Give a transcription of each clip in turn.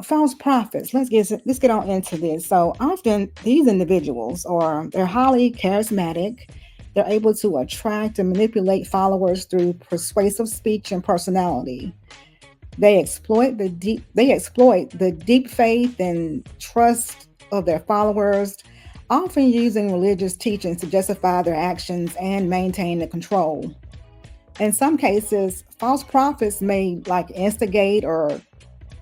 false prophets. Let's get on into this. So often these individuals they're highly charismatic. They're able to attract and manipulate followers through persuasive speech and personality. They exploit the deep faith and trust of their followers, often using religious teachings to justify their actions and maintain the control. In some cases, false prophets may like instigate or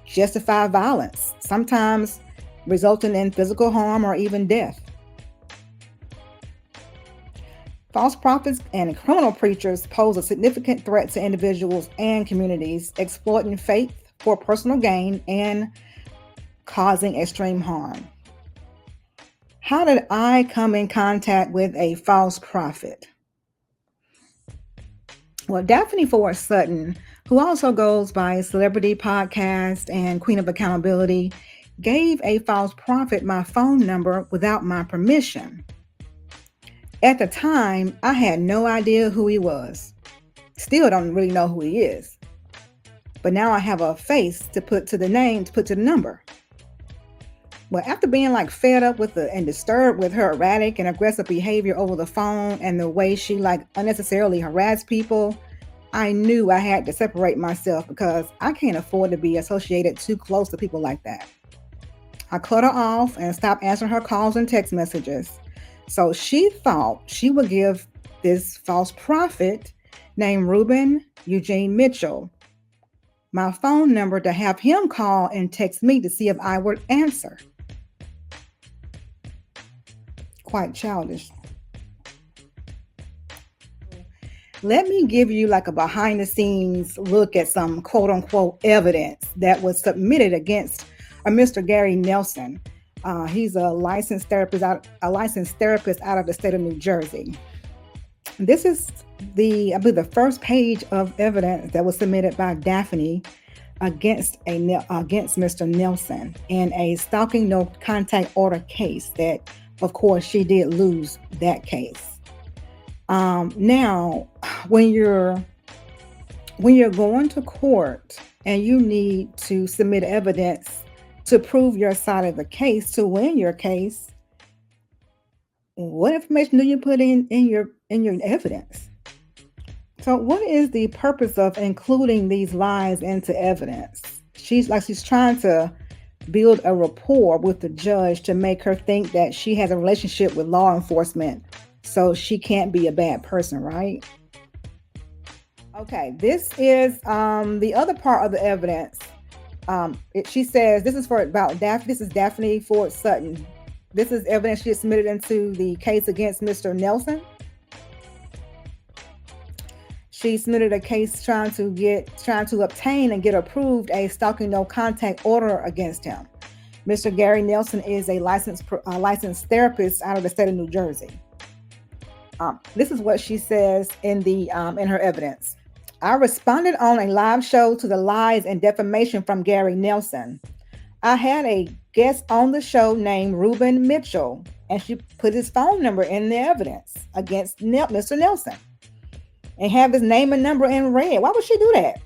justify violence, sometimes resulting in physical harm or even death. False prophets and criminal preachers pose a significant threat to individuals and communities, exploiting faith for personal gain and causing extreme harm. How did I come in contact with a false prophet? Well, Daphne Ford Sutton, who also goes by Celebrity Podcast and Queen of Accountability, gave a false prophet my phone number without my permission. At the time, I had no idea who he was. Still don't really know who he is. But now I have a face to put to the name, to put to the number. Well, after being like fed up with and disturbed with her erratic and aggressive behavior over the phone and the way she like unnecessarily harassed people, I knew I had to separate myself because I can't afford to be associated too close to people like that. I cut her off and stopped answering her calls and text messages. So she thought she would give this false prophet named Reuben Eugene Mitchell my phone number to have him call and text me to see if I would answer. Quite childish. Let me give you like a behind the scenes look at some quote unquote evidence that was submitted against a Mr. Gary Nelson. He's a licensed therapist out of the state of New Jersey. This is I believe the first page of evidence that was submitted by Daphne against Mr. Nelson in a stalking no contact order case that, of course, she did lose that case. Now, when you're going to court and you need to submit evidence to prove your side of the case, to win your case, what information do you put in your evidence? So what is the purpose of including these lies into evidence? She's trying to build a rapport with the judge to make her think that she has a relationship with law enforcement, so she can't be a bad person, right? Okay, this is the other part of the evidence. She says this is This is Daphne Ford Sutton. This is evidence she submitted into the case against Mr. Nelson. She submitted a case trying to obtain and get approved a stalking no contact order against him. Mr. Gary Nelson is a licensed therapist out of the state of New Jersey. This is what she says in her evidence. I responded on a live show to the lies and defamation from Gary Nelson. I had a guest on the show named Reuben Mitchell, and she put his phone number in the evidence against Mr. Nelson and have his name and number in red. Why would she do that?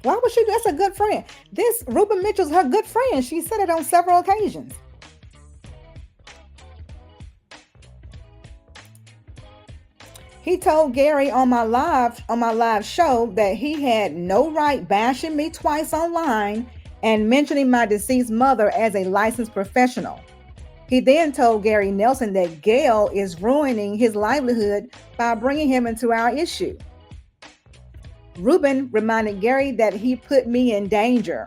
Why would she? That's a good friend. This Reuben Mitchell's her good friend. She said it on several occasions. He told Gary on my live show that he had no right bashing me twice online and mentioning my deceased mother as a licensed professional. He then told Gary Nelson that Gail is ruining his livelihood by bringing him into our issue. Reuben reminded Gary that he put me in danger.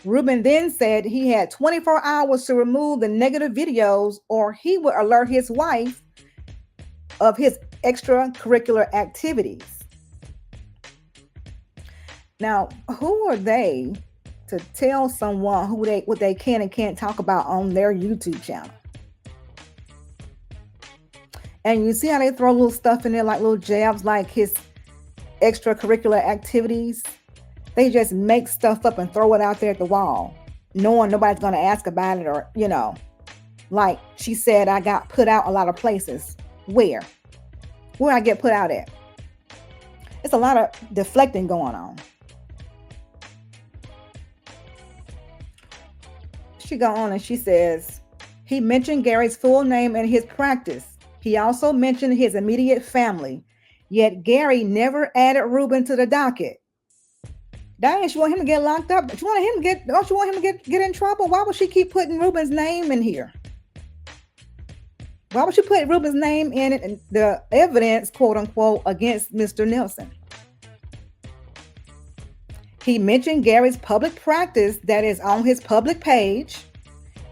Reuben then said he had 24 hours to remove the negative videos or he would alert his wife of his extracurricular activities. Now, who are they to tell someone what they can and can't talk about on their YouTube channel? And you see how they throw little stuff in there, like little jabs, like his extracurricular activities. They just make stuff up and throw it out there at the wall, knowing nobody's going to ask about it, or, like she said, I got put out a lot of places. Where I get put out at? It's a lot of deflecting going on. She go on and she says, he mentioned Gary's full name and his practice. He also mentioned his immediate family. Yet Gary never added Reuben to the docket. Dang, she want him to get locked up. Don't you want him to get in trouble? Why would she keep putting Reuben's name in here? Why would she put Reuben's name in the evidence, quote unquote, against Mr. Nelson? He mentioned Gary's public practice that is on his public page.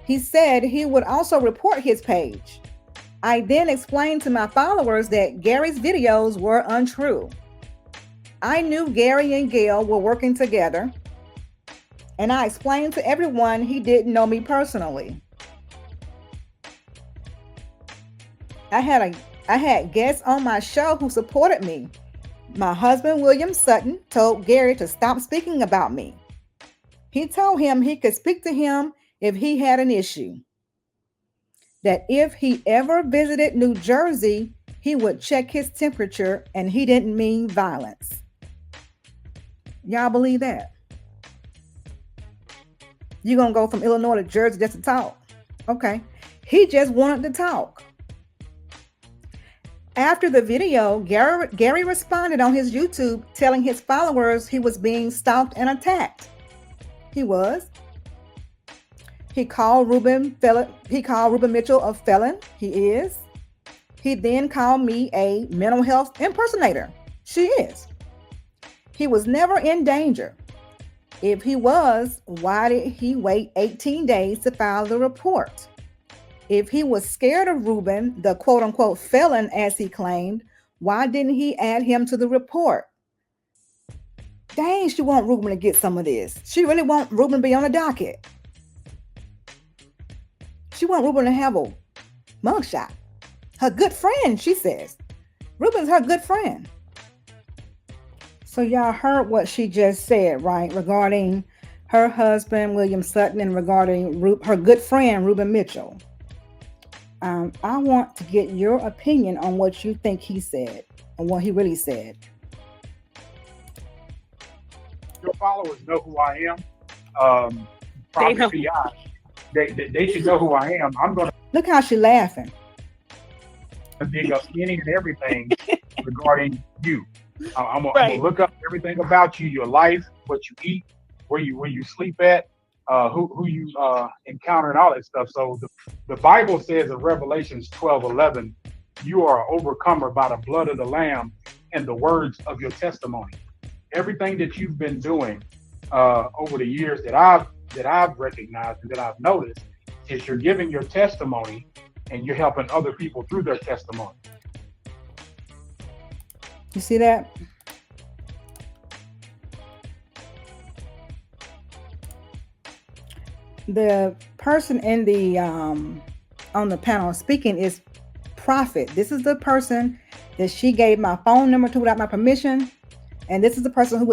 He said he would also report his page. I then explained to my followers that Gary's videos were untrue. I knew Gary and Gail were working together, and I explained to everyone he didn't know me personally. I had guests on my show who supported me. My husband, William Sutton, told Gary to stop speaking about me. He told him he could speak to him if he had an issue. That if he ever visited New Jersey, he would check his temperature, and he didn't mean violence. Y'all believe that? You're going to go from Illinois to Jersey just to talk? Okay. He just wanted to talk. After the video, Gary responded on his YouTube telling his followers he was being stalked and attacked. He was. He called Reuben Mitchell a felon. He is. He then called me a mental health impersonator. She is. He was never in danger. If he was, why did he wait 18 days to file the report? If he was scared of Reuben, the quote-unquote felon, as he claimed, why didn't he add him to the report? Dang, she want Reuben to get some of this. She really want Reuben to be on the docket. She want Reuben to have a mugshot. Her good friend, she says. Reuben's her good friend. So y'all heard what she just said, right? Regarding her husband, William Sutton, and regarding her good friend, Reuben Mitchell. I want to get your opinion on what you think he said and what he really said. Your followers know who I am. Probably they should know who I am. I'm going to look how she's laughing. Dig up any and everything regarding you. I'm gonna look up everything about you, your life, what you eat, where you sleep at, who you encounter, and all that stuff. So the Bible says in Revelations 12:11, you are an overcomer by the blood of the Lamb and the words of your testimony. Everything that you've been doing over the years that I've recognized and that I've noticed is you're giving your testimony and you're helping other people through their testimony. You see that? The person in the on the panel speaking is Prophet. This is the person that she gave my phone number to without my permission, and this is the person who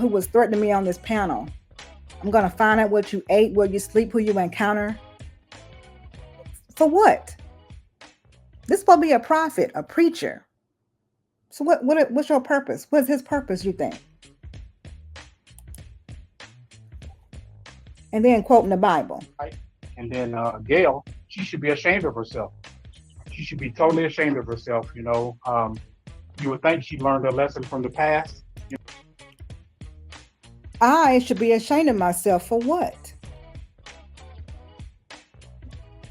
was threatening me on this panel. I'm gonna find out what you ate, where you sleep, who you encounter. For what? This is supposed to be a prophet, a preacher. So what's your purpose? What's his purpose, you think? And then quoting the Bible. And then Gail, she should be ashamed of herself. She should be totally ashamed of herself. You would think she learned a lesson from the past. I should be ashamed of myself for what?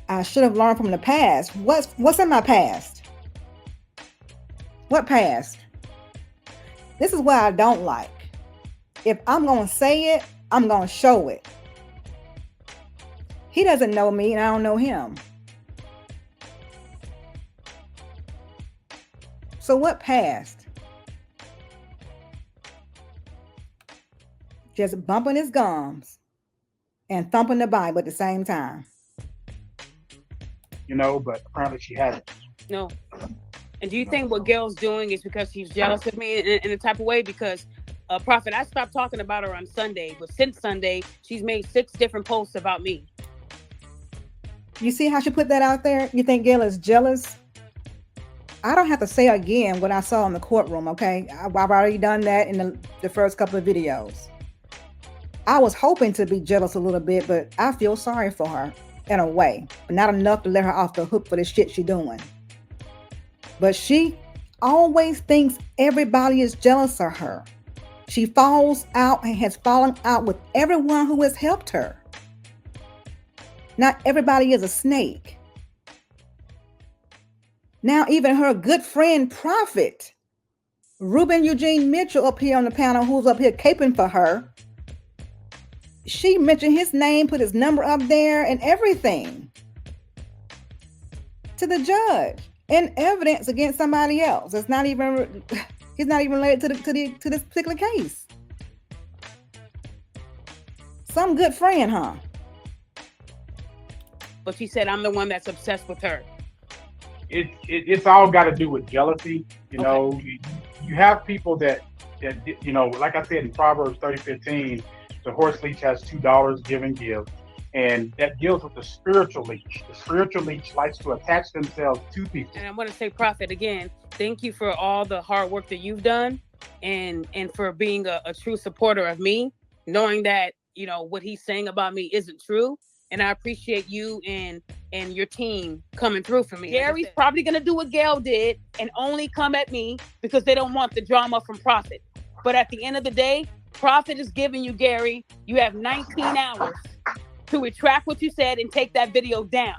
I should have learned from the past. What's in my past? What past? This is what I don't like. If I'm going to say it, I'm going to show it. He doesn't know me and I don't know him. So what past? Just bumping his gums and thumping the Bible at the same time. But apparently she hasn't. No. And do you think what Gail's doing is because she's jealous of me in a type of way? Because, Prophet, I stopped talking about her on Sunday, but since Sunday, she's made 6 different posts about me. You see how she put that out there? You think Gail is jealous? I don't have to say again what I saw in the courtroom, okay? I've already done that in the first couple of videos. I was hoping to be jealous a little bit, but I feel sorry for her in a way, but not enough to let her off the hook for the shit she's doing. But she always thinks everybody is jealous of her. She falls out and has fallen out with everyone who has helped her. Not everybody is a snake. Now, even her good friend, Prophet, Reuben Eugene Mitchell, up here on the panel, who's up here caping for her, she mentioned his name, put his number up there and everything to the judge in evidence against somebody else. It's not even, he's not even related to this particular case. Some good friend, huh? But she said, I'm the one that's obsessed with her. It's all got to do with jealousy. You know, you have people that, you know, like I said in Proverbs 30:15, the horse leech has $2, give and give. And that deals with the spiritual leech. The spiritual leech likes to attach themselves to people. And I want to say, Prophet, again, thank you for all the hard work that you've done and for being a true supporter of me, knowing that, you know, what he's saying about me isn't true. And I appreciate you and your team coming through for me. Gary's probably going to do what Gail did and only come at me because they don't want the drama from Prophet. But at the end of the day, Prophet is giving you, Gary, you have 19 hours to retract what you said and take that video down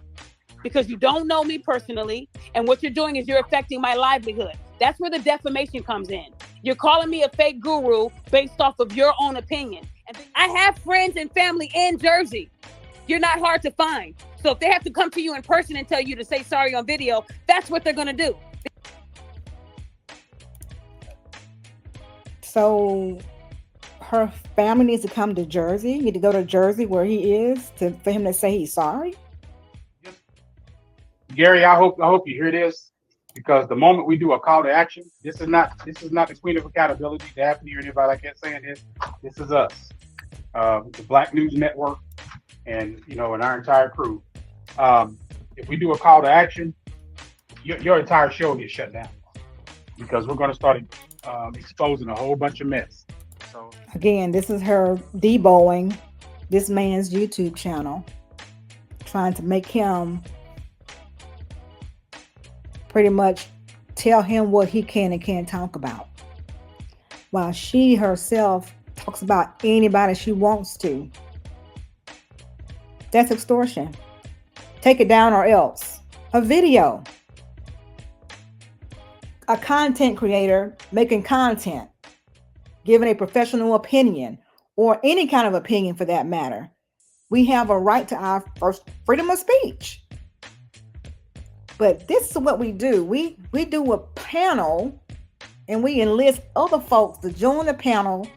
because you don't know me personally. And what you're doing is you're affecting my livelihood. That's where the defamation comes in. You're calling me a fake guru based off of your own opinion. And I have friends and family in Jersey. You're not hard to find. So if they have to come to you in person and tell you to say sorry on video, that's what they're going to do. So her family needs to come to Jersey. You need to go to Jersey where he is for him to say he's sorry. Gary, I hope you hear this, because the moment we do a call to action, this is not the Queen of Accountability, Daphne, or anybody like that saying this. This is us, the Black News Network, and and our entire crew. If we do a call to action, your entire show gets shut down because we're going to start exposing a whole bunch of mess. So again, this is her deboing this man's YouTube channel, trying to make him pretty much tell him what he can and can't talk about, while she herself talks about anybody she wants to. That's extortion. Take it down or else. A video. A content creator making content, giving a professional opinion, or any kind of opinion for that matter. We have a right to our first freedom of speech. But this is what we do. We do a panel and we enlist other folks to join the panel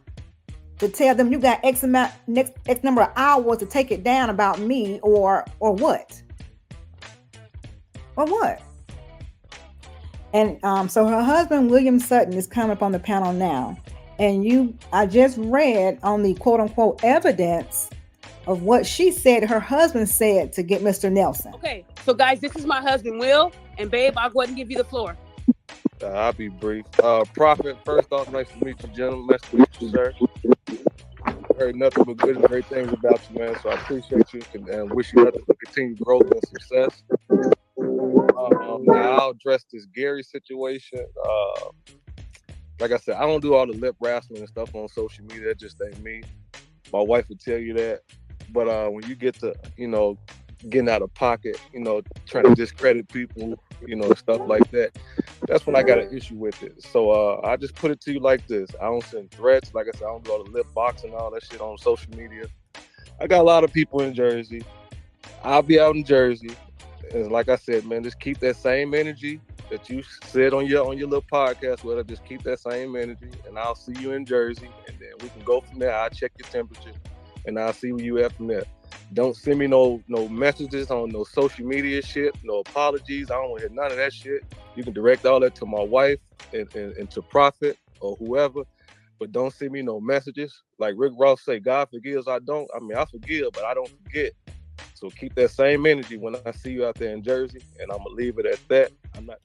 to tell them you got X number of hours to take it down about me or what? Or what? And so her husband, William Sutton, is coming up on the panel now. And I just read on the quote unquote evidence of what she said her husband said to get Mr. Nelson. Okay, so guys, this is my husband, Will. And babe, I'll go ahead and give you the floor. I'll be brief. Prophet, first off, nice to meet you, gentlemen. Nice to meet you, sir. I heard nothing but good and great things about you, man. So I appreciate you and wish you nothing but continued growth and success. I'll address this Gary situation. Like I said, I don't do all the lip wrestling and stuff on social media. That just ain't me. My wife would tell you that. But when you get to, getting out of pocket, trying to discredit people, stuff like that, that's when I got an issue with it. So I just put it to you like this. I don't send threats. Like I said, I don't do all the lip boxing and all that shit on social media. I got a lot of people in Jersey. I'll be out in Jersey. And like I said, man, just keep that same energy that you said on your little podcast with her. Just keep that same energy, and I'll see you in Jersey, and then we can go from there. I'll check your temperature, and I'll see where you at from there. Don't send me no messages on no social media shit, no apologies. I don't want to hear none of that shit. You can direct all that to my wife and to Prophet or whoever, but don't send me no messages. Like Rick Ross say, God forgives, I don't. I mean, I forgive, but I don't forget. So keep that same energy when I see you out there in Jersey, and I'm going to leave it at that. I'm not.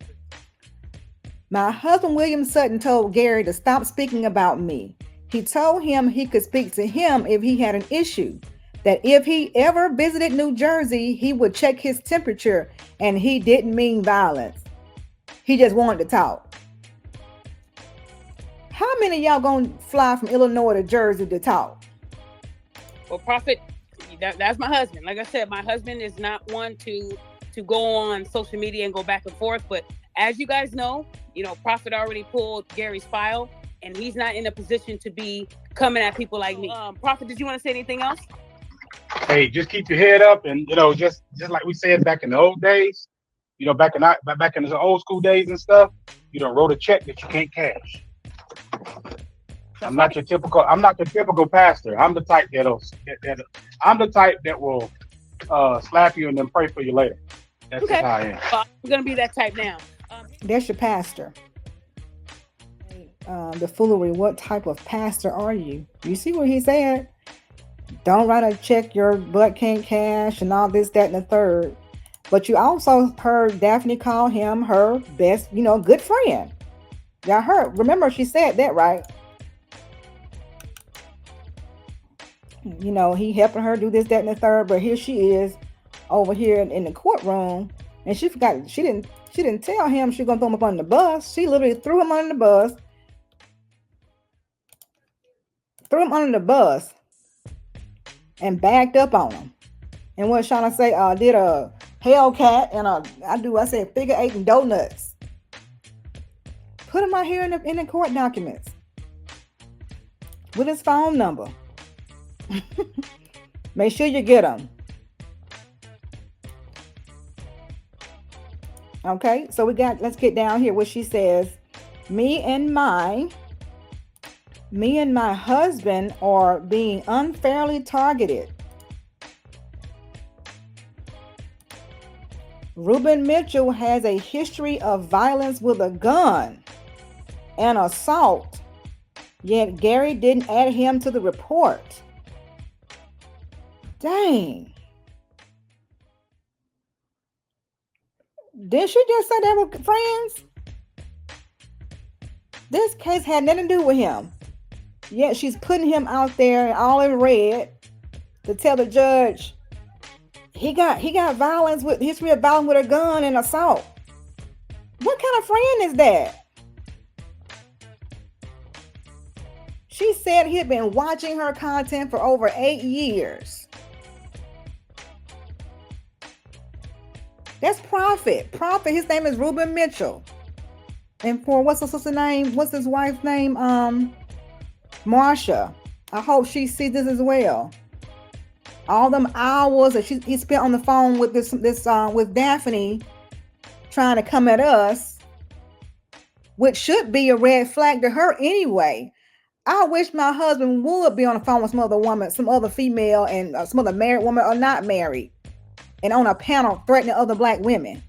My husband, William Sutton, told Gary to stop speaking about me. He told him he could speak to him if he had an issue. That if he ever visited New Jersey, he would check his temperature, and he didn't mean violence. He just wanted to talk. How many of y'all gonna fly from Illinois to Jersey to talk? Well, Prophet, that's my husband. Like I said, my husband is not one to go on social media and go back and forth. But as you guys know, Prophet already pulled Gary's file, and he's not in a position to be coming at people like me. Prophet, did you want to say anything else? Hey, just keep your head up, and just like we said back in the old days, back in the old school days and stuff, you don't wrote a check that you can't cash. I'm not your typical pastor. I'm the type that will slap you and then pray for you later. That's okay. Just how I am. I'm gonna be that type now. That's your pastor. The foolery. What type of pastor are you? You see what he said? Don't write a check your butt can't cash and all this, that, and the third. But you also heard Daphne call him her best, good friend. Y'all heard. Remember, she said that, right? He helping her do this, that, and the third. But here she is over here in the courtroom, and she forgot. She didn't tell him she was gonna throw him up on the bus. She literally threw him under the bus. And backed up on him. And what Shauna say? Did a Hellcat and I said figure 8 and donuts. Put him out here in the court documents with his phone number. Make sure you get him. Okay, so let's get down here what she says. Me and my husband are being unfairly targeted. Reuben Mitchell has a history of violence with a gun and assault, yet Gary didn't add him to the report. Dang. Did she just say they were friends? This case had nothing to do with him. Yet she's putting him out there all in red to tell the judge he got violence with history of violence with a gun and assault. What kind of friend is that? She said he had been watching her content for over 8 years. That's Prophet. Prophet, his name is Reuben Mitchell. And for what's his sister's name? What's his wife's name? Marsha. I hope she sees this as well. All them hours that he spent on the phone with with Daphne, trying to come at us, which should be a red flag to her anyway. I wish my husband would be on the phone with some other woman, some other female, and some other married woman or not married, and on a panel threatening other black women.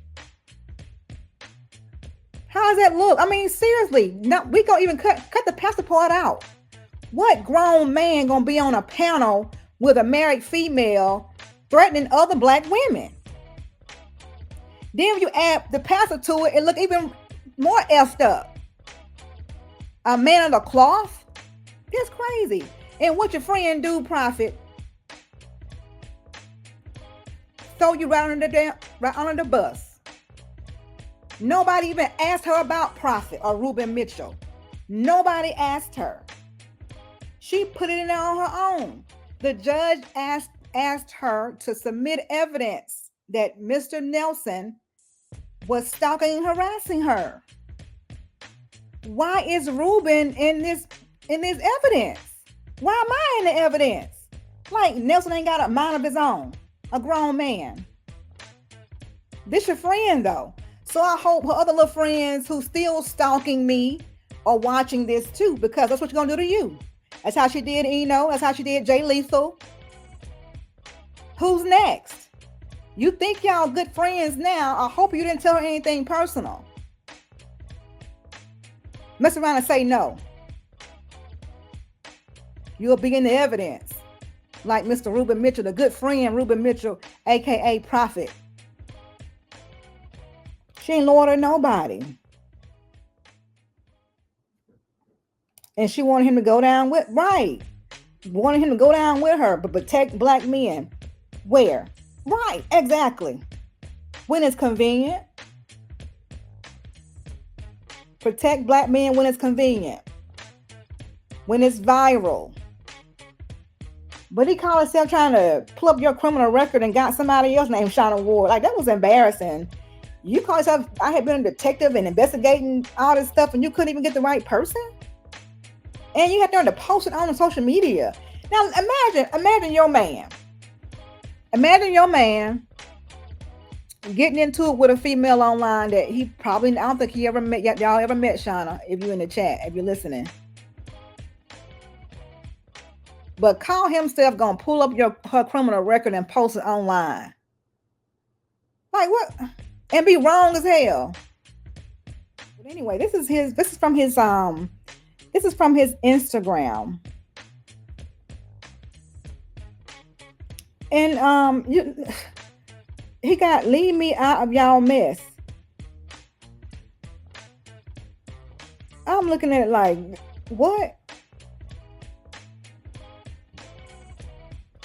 How does that look? I mean, seriously, no, we gonna even cut the pastor part out. What grown man gonna be on a panel with a married female threatening other black women? Then if you add the pastor to it, it look even more effed up. A man of the cloth? That's crazy. And what your friend do, Prophet? Throw you right under the bus. Nobody even asked her about Prophet or Reuben Mitchell. Nobody asked her. She put it in there on her own. The judge asked her to submit evidence that Mr. Nelson was stalking and harassing her. Why is Reuben in this evidence? Why am I in the evidence? Like Nelson ain't got a mind of his own, a grown man. This your friend though. So I hope her other little friends who still stalking me are watching this too, because that's what you're gonna do to you. That's how she did Eno. That's how she did Jay Lethal. Who's next? You think y'all good friends now. I hope you didn't tell her anything personal. Mess around and say no. You'll be in the evidence. Like Mr. Reuben Mitchell, the good friend Reuben Mitchell, aka Prophet. She ain't loyal to nobody. And she wanted him to go down with wanted him to go down with her, but protect black men. Where? Right, exactly. When it's convenient. Protect black men when it's convenient. When it's viral. But he called himself trying to pull up your criminal record and got somebody else named Shaa Ward. Like, that was embarrassing. You call yourself, I had been a detective and investigating all this stuff, and you couldn't even get the right person? And you had to post it on the social media. Now, imagine your man. Imagine your man getting into it with a female online that he probably, I don't think he ever met, y'all ever met Shauna, if you're in the chat, if you're listening. But call himself gonna pull up her criminal record and post it online. Like, what? And be wrong as hell. But anyway, this is from his Instagram. And he got leave me out of y'all mess. I'm looking at it like, what?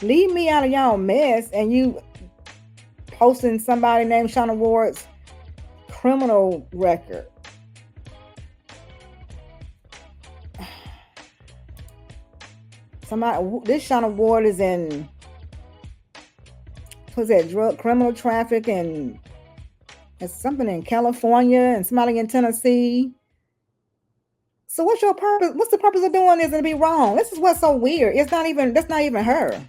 Leave me out of y'all mess, and you posting somebody named Shaa Ward's criminal record. This Shaa Ward is in, what's that, drug criminal traffic, and it's something in California and somebody in Tennessee. So what's your purpose? What's the purpose of doing this and be wrong? This is what's so weird. That's not even her.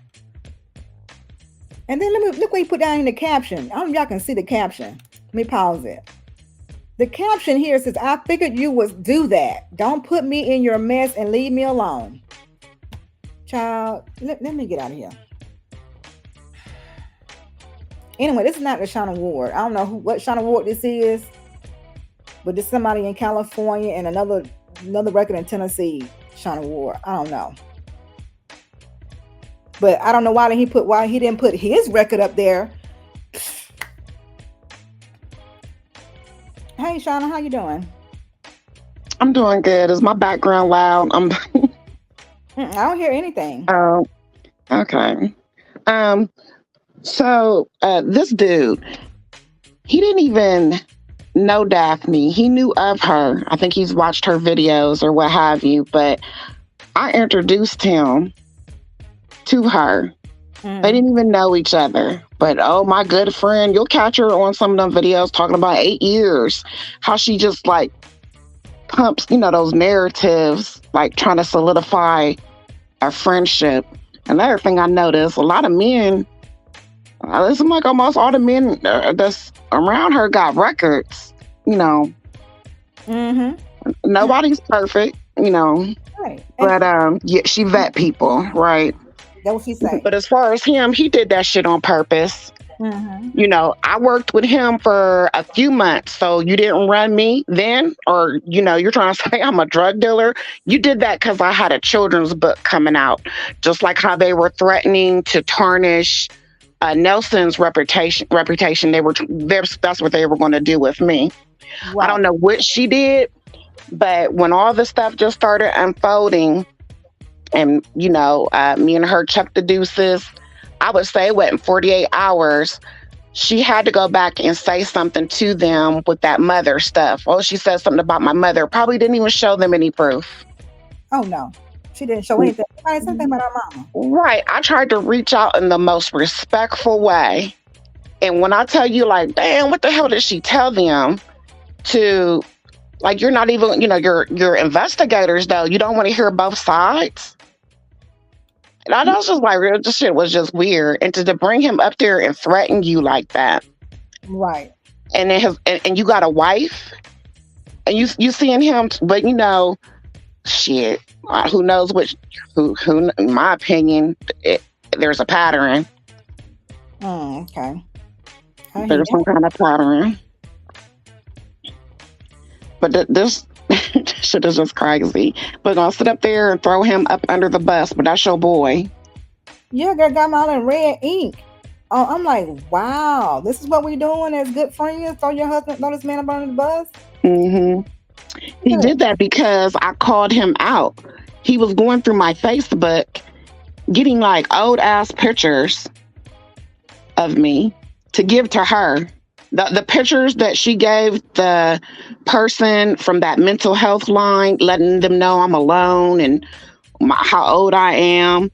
And then look what he put down in the caption. I don't know if y'all can see the caption. Let me pause it. The caption here says, I figured you would do that. Don't put me in your mess and leave me alone. Child, let me get out of here. Anyway, this is not the Shaa Ward. I don't know what Shaa Ward this is, but this is somebody in California and another record in Tennessee, Shaa Ward. I don't know. But I don't know why he didn't put his record up there. Hey, Shauna, how you doing? I'm doing good. Is my background loud? I don't hear anything. Oh, okay. So this dude, he didn't even know Daphne. He knew of her. I think he's watched her videos or what have you. But I introduced him to her. They didn't even know each other. But oh, my good friend, you'll catch her on some of them videos talking about 8 years. How she just like pumps, those narratives, like trying to solidify a friendship. Another thing I noticed, a lot of men, it seems like almost all the men that's around her got records, Nobody's perfect, Right. But yeah, she vet people, right? That's what she said. But as far as him, he did that shit on purpose. I worked with him for a few months, so you didn't run me then, or you're trying to say I'm a drug dealer. You did that because I had a children's book coming out, just like how they were threatening to tarnish Nelson's reputation. That's what they were going to do with me. Right. I don't know what she did, but when all the stuff just started unfolding, and me and her chucked the deuces, I would say within 48 hours, she had to go back and say something to them with that mother stuff. Oh, she said something about my mother. Probably didn't even show them any proof. Oh, no. She didn't show anything. I didn't say anything about her mama. Right. I tried to reach out in the most respectful way. And when I tell you, like, damn, what the hell did she tell them to, like, you're not even, you're investigators, though. You don't want to hear both sides. And I was just like, this shit was just weird. And to bring him up there and threaten you like that. Right. And then and you got a wife and you seeing him, but shit, who knows who, in my opinion, there's a pattern. Okay. There's some kind of pattern. But this shit is just crazy. But gonna sit up there and throw him up under the bus, but that's your boy. Yeah, girl, got him all in red ink. Oh, I'm like, wow, this is what we doing as good friends? Throw your husband, throw this man up under the bus? He did that because I called him out. He was going through my Facebook, getting like old ass pictures of me to give to her. The pictures that she gave the person from that mental health line, letting them know I'm alone and how old I am,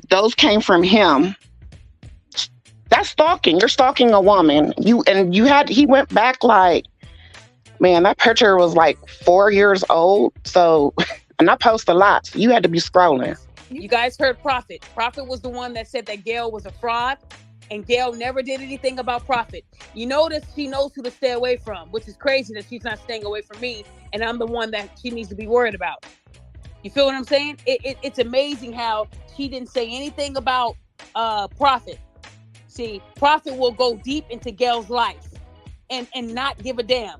those came from him. That's stalking. You're stalking a woman. He went back like, man, that picture was like 4 years old. So, and I post a lot. So you had to be scrolling. You guys heard Prophet. Prophet was the one that said that Gail was a fraud, and Gail never did anything about Prophet. You notice she knows who to stay away from, which is crazy that she's not staying away from me, and I'm the one that she needs to be worried about. You feel what I'm saying? It's amazing how she didn't say anything about Prophet. See, Prophet will go deep into Gail's life and not give a damn.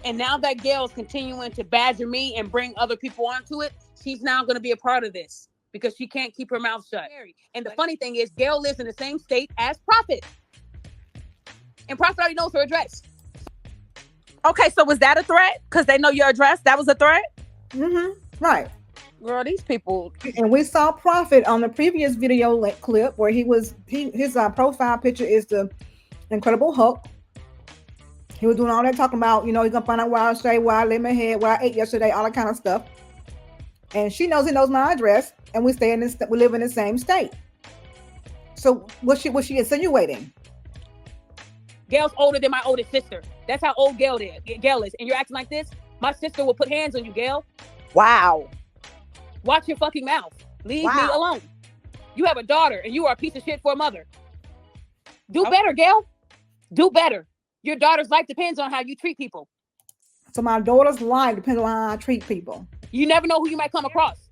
And now that Gail's continuing to badger me and bring other people onto it, she's now going to be a part of this because she can't keep her mouth shut. And the funny thing is, Gail lives in the same state as Prophet. And Prophet already knows her address. Okay, so was that a threat? Because they know your address? That was a threat? Mm-hmm. Right. Girl, these people. And we saw Prophet on the previous video clip where his profile picture is the Incredible Hulk. He was doing all that talking about, he's gonna find out where I stay, where I lay my head, where I ate yesterday, all that kind of stuff. And he knows my address, and we live in the same state. So what's she insinuating? Gail's older than my oldest sister. That's how old Gail is. And you're acting like this? My sister will put hands on you, Gail. Wow. Watch your fucking mouth. Leave me alone. You have a daughter, and you are a piece of shit for a mother. Do better, Gail. Do better. Your daughter's life depends on how you treat people. So my daughter's life depends on how I treat people. You never know who you might come across.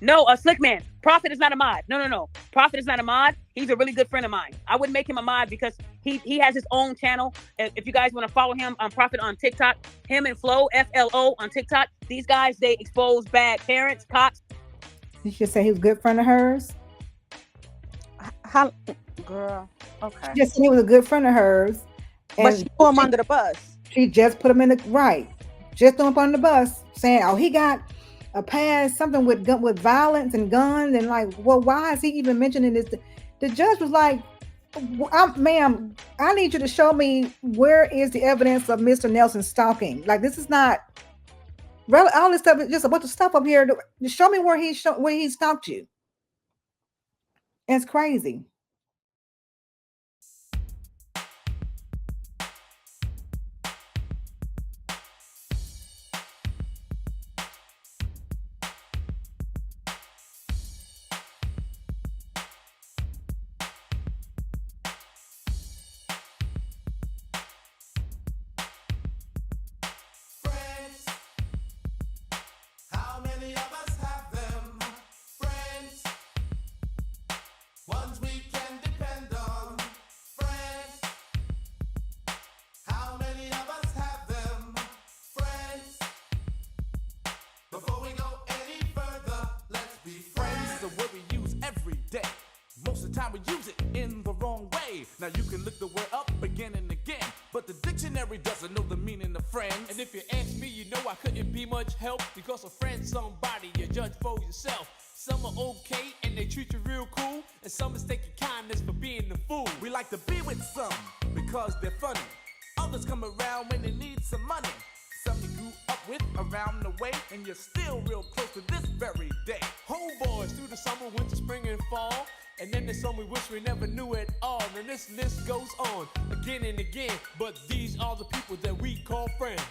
No, Slick Man. Prophet is not a mod. No. Prophet is not a mod. He's a really good friend of mine. I wouldn't make him a mod because he has his own channel. If you guys want to follow him on Prophet on TikTok, him and Flo, FLO on TikTok. These guys, they expose bad parents, cops. You should say he was a good friend of hers. How, girl? Okay. She just said he was a good friend of hers. But she put him under the bus. She just put him in the right. Just threw him under the bus, saying, "Oh, he got a past something with violence and guns," and like, well, why is he even mentioning this? The judge was like, "Ma'am, I need you to show me where is the evidence of Mr. Nelson stalking. Like, this is not all this stuff. Is just a bunch of stuff up here. Show me where he stalked you." It's crazy. We use it in the wrong way. Now you can look the word up again and again, but the dictionary doesn't know the meaning of friends. And if you ask me, you know I couldn't be much help, because a friend's somebody you judge for yourself. Some are okay and they treat you real cool, and some mistake your kindness for being a fool. We like to be with some because they're funny. Others come around when they need some money. Some you grew up with around the way, and you're still real close to this very day. Homeboys through the summer, winter, spring, and fall. And then there's some we wish we never knew at all. And this list goes on again and again. But these are the people that we call friends.